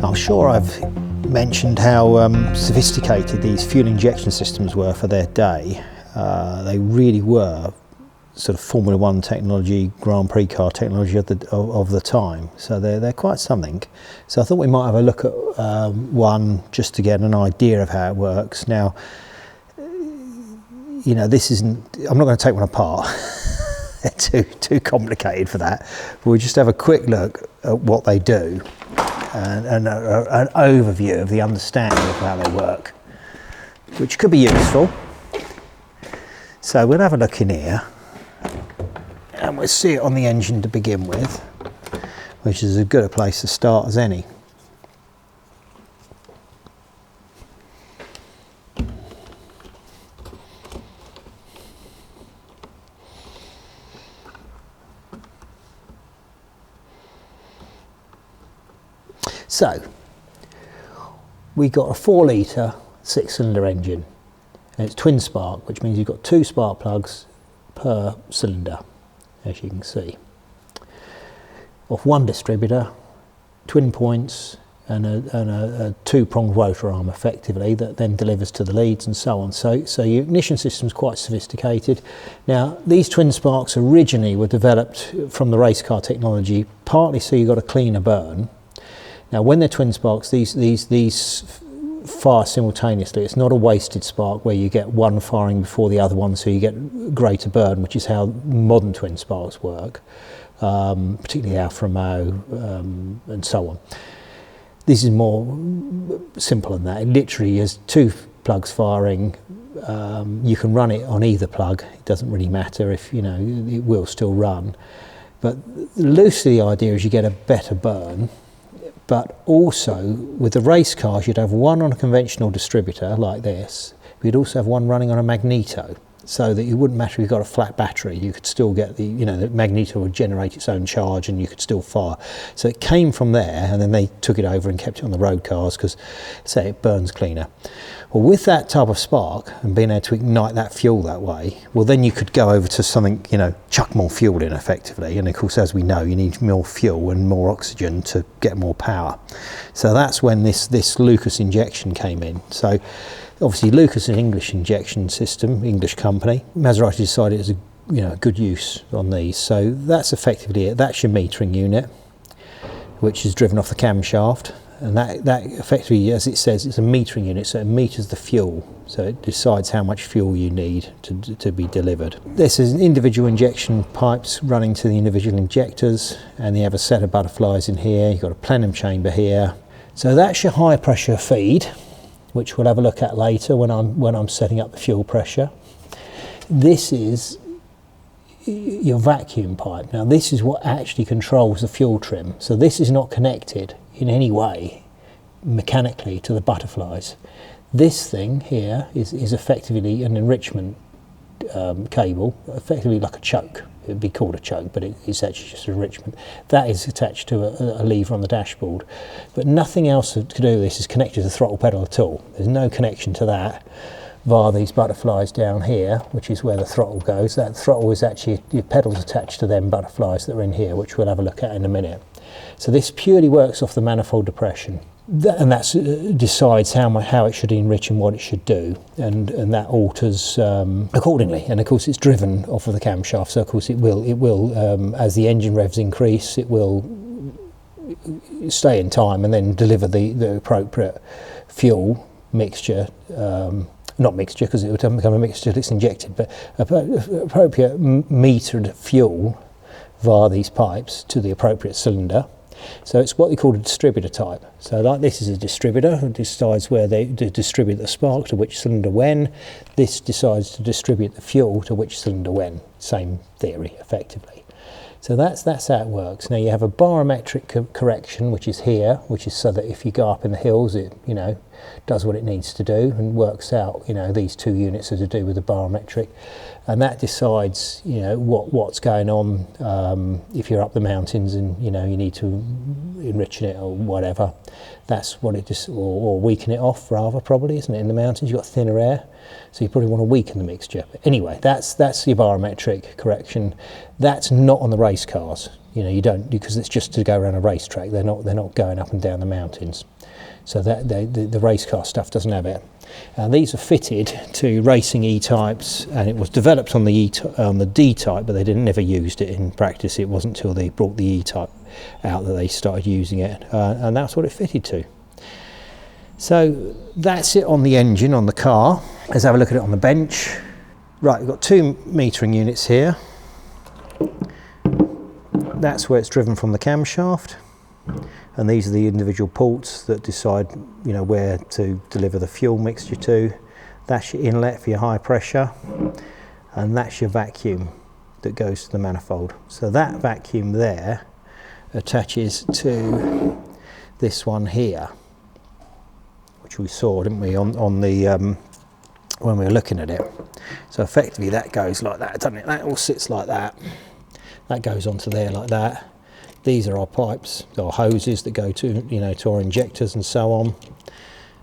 I'm sure I've mentioned how sophisticated these fuel injection systems were for their day. They really were sort of Formula One technology, Grand Prix car technology of the time. So they're quite something. So I thought we might have a look at one just to get an idea of how it works. Now, you know, this isn't, I'm not going to take one apart. They're too complicated for that. But we'll just have a quick look at what they do and an overview of the understanding of how they work, which could be useful. So we'll have a look in here and we'll see it on the engine to begin with, which is as good a place to start as any. So, we got a 4 litre 6-cylinder engine, and it's twin spark, which means you've got 2 spark plugs per cylinder, as you can see. Off one distributor, twin points, and a 2-pronged rotor arm effectively that then delivers to the leads and so on. So your ignition system's quite sophisticated. Now, these twin sparks originally were developed from the race car technology, partly so you got a cleaner burn. Now, when they're twin sparks, these fire simultaneously. It's not a wasted spark where you get one firing before the other one, so you get greater burn, which is how modern twin sparks work, particularly Alfa Romeo and so on. This is more simple than that. It literally is 2 plugs firing. You can run it on either plug. It doesn't really matter if, you know, it will still run. But loosely the idea is you get a better burn. But also, with the race cars, you'd have one on a conventional distributor like this, but you'd also have one running on a magneto, so that it wouldn't matter if you've got a flat battery, you could still get the, you know, the magneto would generate its own charge and you could still fire. So it came from there, and then they took it over and kept it on the road cars because, say, it burns cleaner. Well, with that type of spark and being able to ignite that fuel that way, well, then you could go over to something, you know, chuck more fuel in effectively. And of course, as we know, you need more fuel and more oxygen to get more power. So that's when this Lucas injection came in. So obviously, Lucas is an English injection system, English company. Maserati decided it was a good use on these. So that's effectively it. That's your metering unit, which is driven off the camshaft. And that effectively, as it says, it's a metering unit, so it meters the fuel. So it decides how much fuel you need to be delivered. This is individual injection pipes running to the individual injectors, and you have a set of butterflies in here. You've got a plenum chamber here. So that's your high pressure feed, which we'll have a look at later when I'm setting up the fuel pressure. This is your vacuum pipe. Now this is what actually controls the fuel trim. So this is not connected in any way mechanically to the butterflies. This thing here is effectively an enrichment cable, effectively like a choke. It would be called a choke, but it's actually just enrichment. That is attached to a lever on the dashboard. But nothing else to do with this is connected to the throttle pedal at all. There's no connection to that via these butterflies down here, which is where the throttle goes. That throttle is actually, your pedals attached to them butterflies that are in here, which we'll have a look at in a minute. So this purely works off the manifold depression. And that decides how it should enrich and what it should do, and that alters accordingly. And of course, it's driven off of the camshaft, so of course it will as the engine revs increase, it will stay in time and then deliver the appropriate fuel mixture. Not mixture, because it would become a mixture that's injected, but appropriate metered fuel via these pipes to the appropriate cylinder. So it's what they call a distributor type. So like this is a distributor who decides where they distribute the spark to which cylinder when. This decides to distribute the fuel to which cylinder when. Same theory, effectively. So that's how it works. Now you have a barometric correction, which is here, which is so that if you go up in the hills, it does what it needs to do and works out. These 2 units are to do with the barometric, and that decides what's going on if you're up the mountains and you need to enrich it or whatever. That's what it just or weaken it off rather, probably, isn't it? In the mountains you've got thinner air, so you probably want to weaken the mixture. But anyway, that's your barometric injection, that's not on the race cars. You know, you don't, because it's just to go around a racetrack. They're not going up and down the mountains. So that the race car stuff doesn't have it. And these are fitted to racing E-types, and it was developed on the D-type, but they never used it in practice. It wasn't until they brought the E-type out that they started using it, and that's what it fitted to. So that's it on the engine, on the car. Let's have a look at it on the bench. Right, we've got 2 metering units here. That's where it's driven from the camshaft. And these are the individual ports that decide, you know, where to deliver the fuel mixture to. That's your inlet for your high pressure, and that's your vacuum that goes to the manifold. So that vacuum there attaches to this one here, which we saw, didn't we, on the when we were looking at it. So effectively that goes like that, doesn't it? That all sits like that. That goes onto there like that. These are our pipes, our hoses that go to, you know, to our injectors and so on.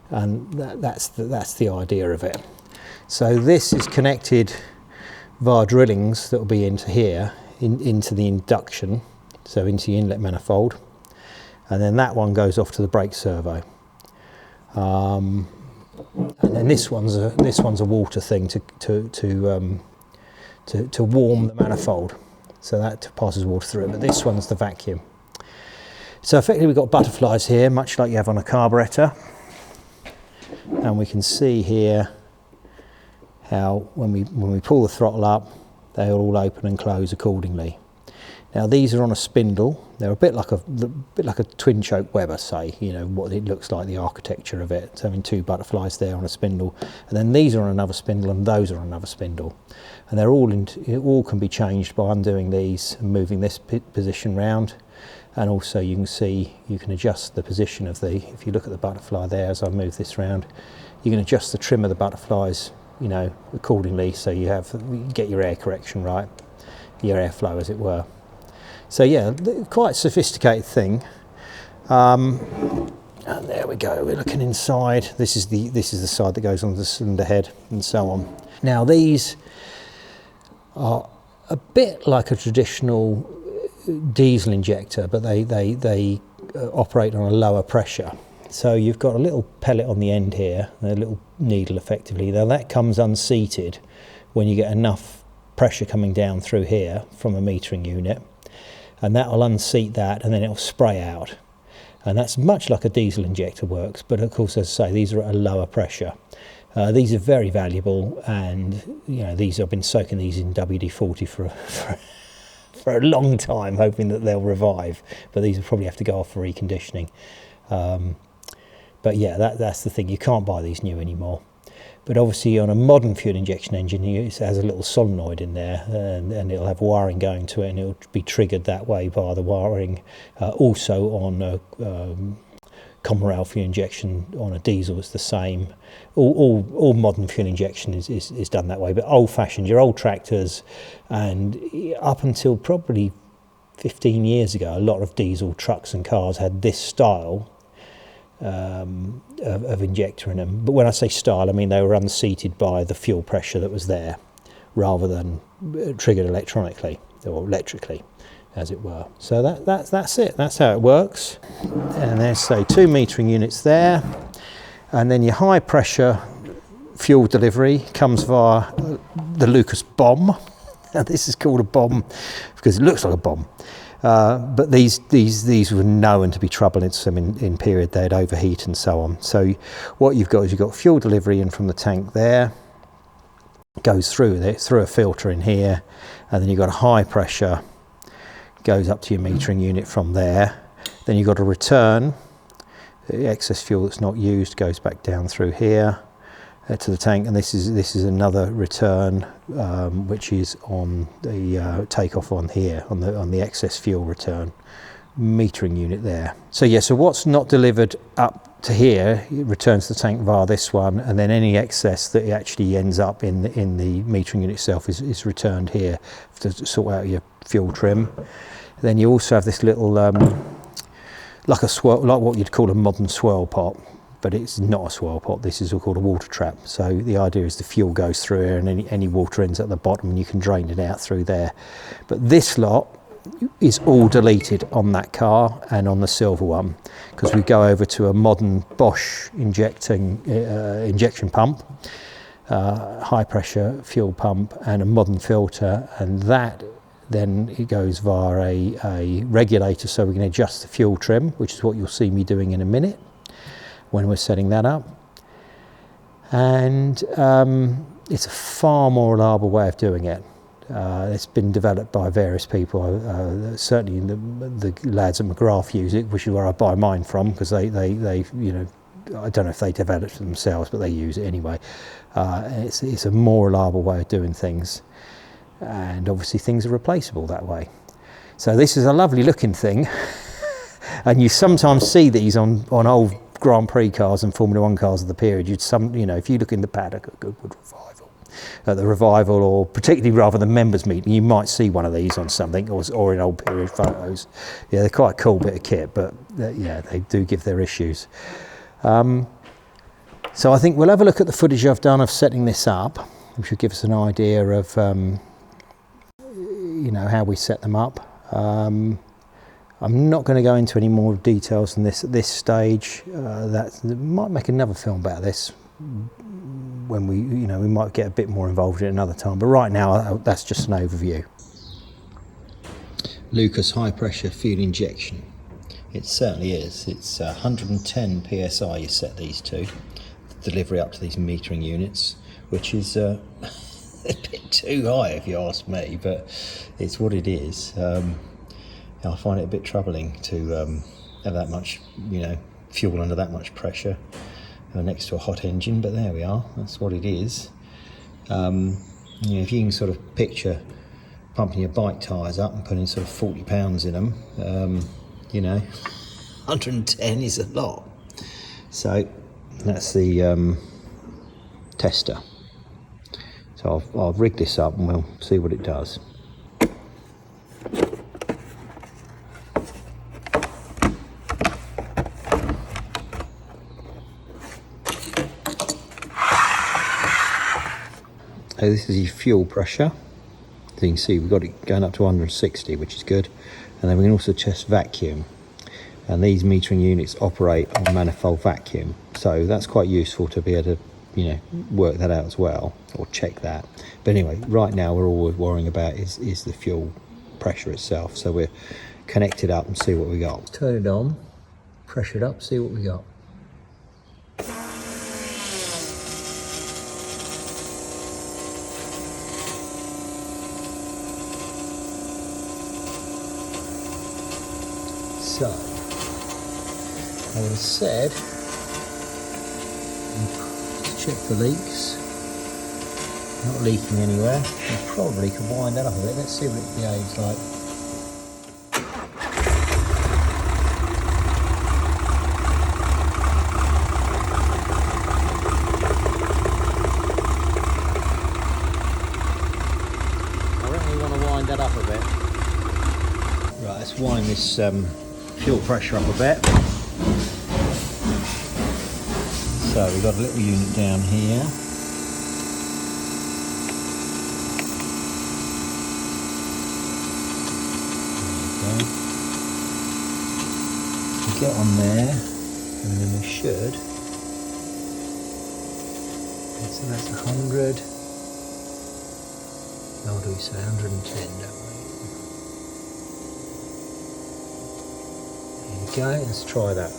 And that's the idea of it. So this is connected via drillings that will be into here, into the induction, so into the inlet manifold. And then that one goes off to the brake servo. And then this one's a water thing to warm the manifold. So that passes water through it, but this one's the vacuum. So effectively we've got butterflies here, much like you have on a carburettor. And we can see here how when we pull the throttle up, they all open and close accordingly. Now these are on a spindle. They're a bit like a twin choke Weber, say, you know, what it looks like, the architecture of it. So having 2 butterflies there on a spindle, and then these are on another spindle, and those are on another spindle. And they're all can be changed by undoing these and moving this position round. And also you can see, you can adjust the position of if you look at the butterfly there, as I move this round, you can adjust the trim of the butterflies, you know, accordingly, so you get your air correction right, your airflow as it were. So yeah, quite a sophisticated thing. And there we go, we're looking inside. This is the side that goes on the cylinder head and so on. Now these are a bit like a traditional diesel injector, but they operate on a lower pressure. So you've got a little pellet on the end here, a little needle effectively. Now that comes unseated when you get enough pressure coming down through here from a metering unit, and that will unseat that, and then it'll spray out. And that's much like a diesel injector works, but of course, as I say, these are at a lower pressure. These are very valuable, and you know, I've been soaking these in WD-40 for a long time, hoping that they'll revive. But these will probably have to go off for reconditioning. But yeah, that's the thing. You can't buy these new anymore. But obviously, on a modern fuel injection engine, it has a little solenoid in there, and it'll have wiring going to it, and it'll be triggered that way by the wiring. Also on common rail fuel injection on a diesel, it's the same. All modern fuel injection is done that way, but old-fashioned, your old tractors, and up until probably 15 years ago, a lot of diesel trucks and cars had this style of injector in them. But when I say style, I mean they were unseated by the fuel pressure that was there, rather than triggered electronically or electrically, as it were. So that's it. That's how it works. And there's, say, 2 metering units there, and then your high pressure fuel delivery comes via the Lucas bomb. Now this is called a bomb because it looks like a bomb. But these were known to be troublesome in period. They'd overheat and so on. So what you've got is you've got fuel delivery in from the tank there, goes through a filter in here, and then you've got a high pressure, goes up to your metering unit from there. Then you've got a return, the excess fuel that's not used goes back down through here to the tank, and this is another return which is on the takeoff on here on the excess fuel return metering unit there. So yeah, so what's not delivered up to here, it returns to the tank via this one, and then any excess that actually ends up in the metering unit itself is returned here to sort out your fuel trim. Then you also have this little like what you'd call a modern swirl pot, but it's not a swirl pot. This is called a water trap. So the idea is the fuel goes through here and any water ends at the bottom and you can drain it out through there. But this lot is all deleted on that car and on the silver one, because we go over to a modern Bosch injection pump, high pressure fuel pump and a modern filter, and that then it goes via a regulator so we can adjust the fuel trim, which is what you'll see me doing in a minute when we're setting that up. And it's a far more reliable way of doing it. It's been developed by various people. Certainly the lads at McGrath use it, which is where I buy mine from, because they you know, I don't know if they developed it themselves, but they use it anyway. It's a more reliable way of doing things, and obviously things are replaceable that way. So this is a lovely looking thing, and you sometimes see these on old Grand Prix cars and Formula One cars of the period. You know, if you look in the paddock at Goodwood Revival, at the Revival, or particularly rather than members meeting, you might see one of these on something, or in old period photos. Yeah, they're quite a cool bit of kit, but yeah, they do give their issues. So I think we'll have a look at the footage I've done of setting this up, which will give us an idea of you know, how we set them up. I'm not going to go into any more details than this at this stage. That might make another film about this when we might get a bit more involved in it another time. But right now, that's just an overview. Lucas high pressure fuel injection. It certainly is. It's 110 psi you set these to. Delivery up to these metering units, which is a bit too high if you ask me, but it's what it is. I find it a bit troubling to have that much, fuel under that much pressure next to a hot engine, but there we are, that's what it is. If you can sort of picture pumping your bike tyres up and putting sort of 40 pounds in them, 110 is a lot. So that's the tester. So I'll rig this up and we'll see what it does. So this is your fuel pressure. As you can see, we've got it going up to 160, which is good. And then we can also test vacuum. And these metering units operate on manifold vacuum. So that's quite useful to be able to, work that out as well, or check that. But anyway, right now we're all we're worrying about is the fuel pressure itself. So we're connect it up and see what we got. Turn it on, pressure it up, see what we got. So, I would have said, check the leaks, not leaking anywhere. You probably can wind that up a bit. Let's see what it behaves like. I reckon we want to wind that up a bit. Right, let's wind this fuel pressure up a bit. So we've got a little unit down here. There we go. We get on there, and then we should. So that's 100. How do we say 110, don't we? Okay, let's try that.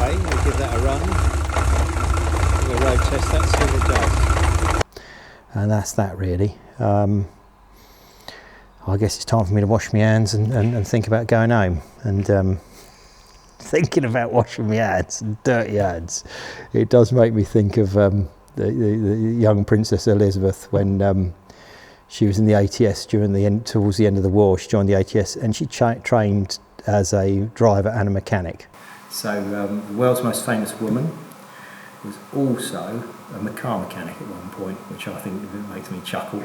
We'll give that a run. We'll road test that, see what it does. And that's that really. I guess it's time for me to wash my hands and think about going home. And thinking about washing my hands and dirty hands, it does make me think of the young Princess Elizabeth when she was in the ATS towards the end of the war. She joined the ATS and she trained as a driver and a mechanic. So the world's most famous woman was also a car mechanic at one point, which I think makes me chuckle.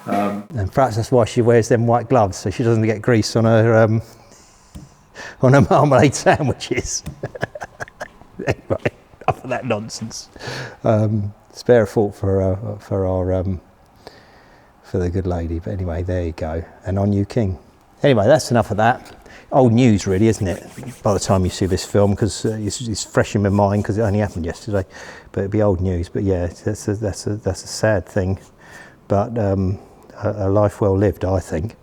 And perhaps that's why she wears them white gloves, so she doesn't get grease on her marmalade sandwiches. Anyway, enough of that nonsense. Spare a thought for the good lady. But anyway, there you go. And on you, King. Anyway, that's enough of that. Old news, really, isn't it? By the time you see this film, because it's fresh in my mind because it only happened yesterday. But it'd be old news. But yeah, that's a sad thing. But a life well lived, I think.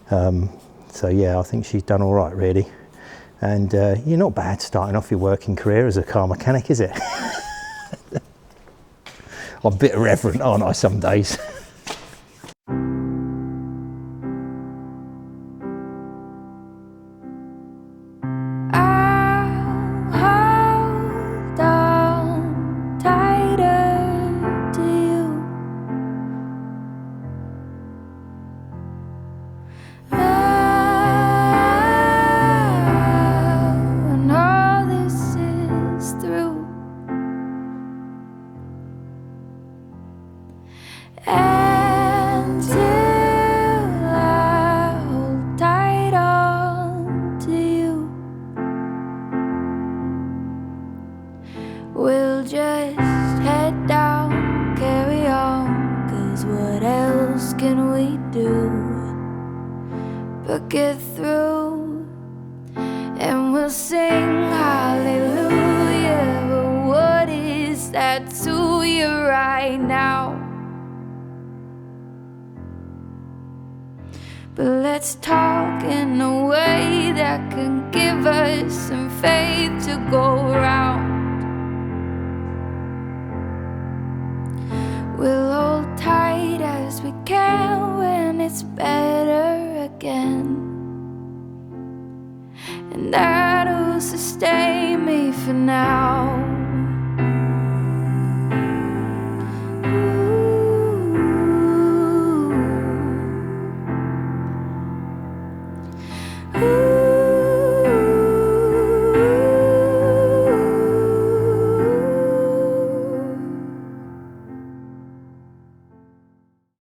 So yeah, I think she's done all right, really. And you're not bad starting off your working career as a car mechanic, is it? I'm a bit irreverent, aren't I, some days? We'll just head down, carry on, 'cause what else can we do but get through? And we'll sing hallelujah, but what is that to you right now? But let's talk in a way that can give us some faith to go around. We'll hold tight as we can when it's better again, and that'll sustain me for now.